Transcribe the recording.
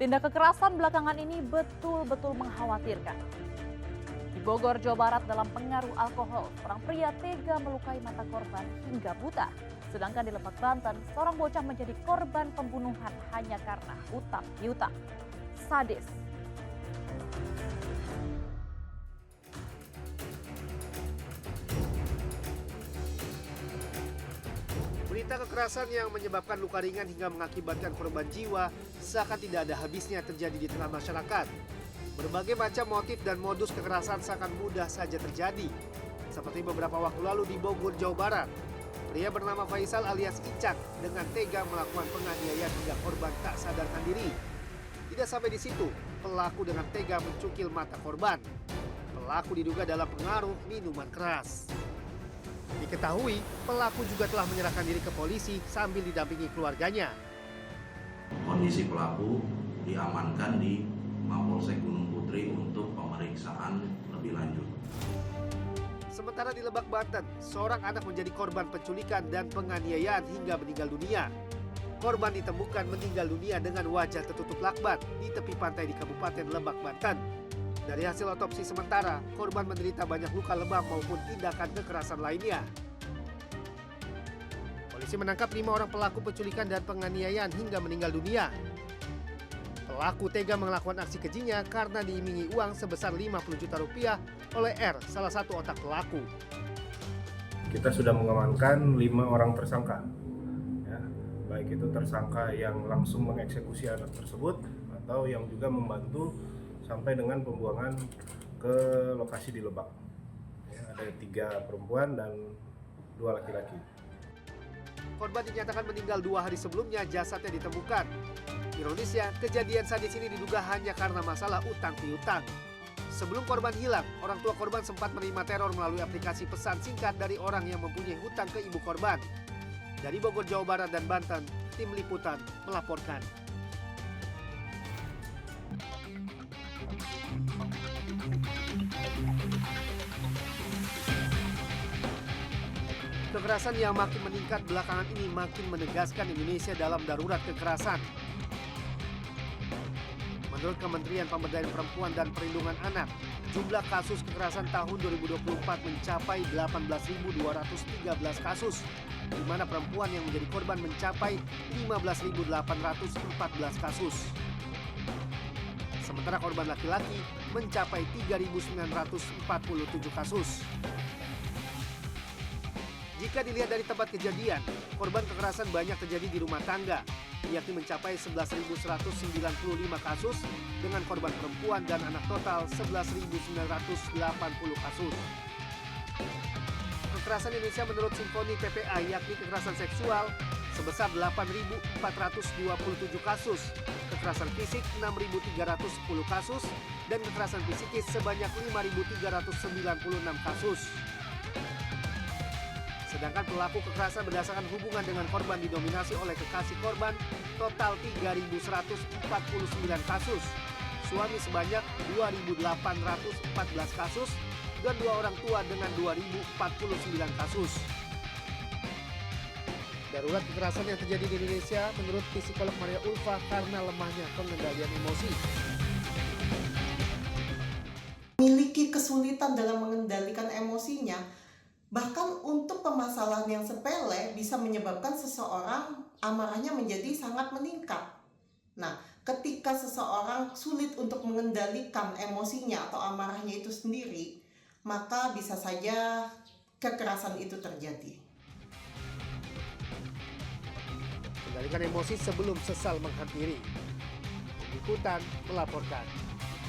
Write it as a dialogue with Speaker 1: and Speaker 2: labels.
Speaker 1: Tindak kekerasan belakangan ini betul-betul mengkhawatirkan. Di Bogor, Jawa Barat, dalam pengaruh alkohol, seorang pria tega melukai mata korban hingga buta. Sedangkan di Lebak, Banten, seorang bocah menjadi korban pembunuhan hanya karena hutang piutang. Sadis.
Speaker 2: Berita kekerasan yang menyebabkan luka ringan hingga mengakibatkan korban jiwa seakan tidak ada habisnya terjadi di tengah masyarakat. Berbagai macam motif dan modus kekerasan seakan mudah saja terjadi. Seperti beberapa waktu lalu di Bogor, Jawa Barat. Pria bernama Faisal alias Icak dengan tega melakukan penganiayaan hingga korban tak sadarkan diri. Tidak sampai di situ, pelaku dengan tega mencukil mata korban. Pelaku diduga dalam pengaruh minuman keras. Diketahui, pelaku juga telah menyerahkan diri ke polisi sambil didampingi keluarganya.
Speaker 3: Kondisi pelaku diamankan di Mapolsek Gunung Putri untuk pemeriksaan lebih lanjut.
Speaker 2: Sementara di Lebak, Banten, seorang anak menjadi korban penculikan dan penganiayaan hingga meninggal dunia. Korban ditemukan meninggal dunia dengan wajah tertutup lakban di tepi pantai di Kabupaten Lebak, Banten. Dari hasil otopsi sementara, korban menderita banyak luka lebam maupun tindakan kekerasan lainnya. Polisi menangkap 5 orang pelaku penculikan dan penganiayaan hingga meninggal dunia. Pelaku tega melakukan aksi kejinya karena diimingi uang sebesar 50 juta rupiah oleh R, salah satu otak pelaku.
Speaker 4: Kita sudah mengamankan 5 orang tersangka, ya, baik itu tersangka yang langsung mengeksekusi anak tersebut atau yang juga membantu sampai dengan pembuangan ke lokasi di Lebak. Ya, ada 3 perempuan dan 2 laki-laki.
Speaker 2: Korban dinyatakan meninggal 2 hari sebelumnya, jasadnya ditemukan. Ironisnya, kejadian sadis ini diduga hanya karena masalah utang piutang. Sebelum korban hilang, orang tua korban sempat menerima teror melalui aplikasi pesan singkat dari orang yang mempunyai hutang ke ibu korban. Dari Bogor, Jawa Barat dan Banten, tim liputan melaporkan. Kekerasan yang makin meningkat belakangan ini makin menegaskan Indonesia dalam darurat kekerasan. Menurut Kementerian Pemberdayaan Perempuan dan Perlindungan Anak, jumlah kasus kekerasan tahun 2024 mencapai 18.213 kasus, di mana perempuan yang menjadi korban mencapai 15.814 kasus. Sementara korban laki-laki mencapai 3.947 kasus. Jika dilihat dari tempat kejadian, korban kekerasan banyak terjadi di rumah tangga, yakni mencapai 11.195 kasus dengan korban perempuan dan anak total 11.980 kasus. Kekerasan Indonesia menurut Simfoni PPA yakni kekerasan seksual sebesar 8.427 kasus, kekerasan fisik 6.310 kasus, dan kekerasan psikis sebanyak 5.396 kasus. Sedangkan pelaku kekerasan berdasarkan hubungan dengan korban didominasi oleh kekasih korban total 3.149 kasus, suami sebanyak 2.814 kasus, dan 2 orang tua dengan 2.049 kasus. Darurat kekerasan yang terjadi di Indonesia menurut psikolog Maria Ulfa karena lemahnya pengendalian emosi.
Speaker 5: Memiliki kesulitan dalam mengendalikan emosinya, bahkan untuk permasalahan yang sepele bisa menyebabkan seseorang amarahnya menjadi sangat meningkat. Nah, ketika seseorang sulit untuk mengendalikan emosinya atau amarahnya itu sendiri, maka bisa saja kekerasan itu terjadi.
Speaker 2: Kendalikan emosi sebelum sesal menghampiri. Liputan melaporkan.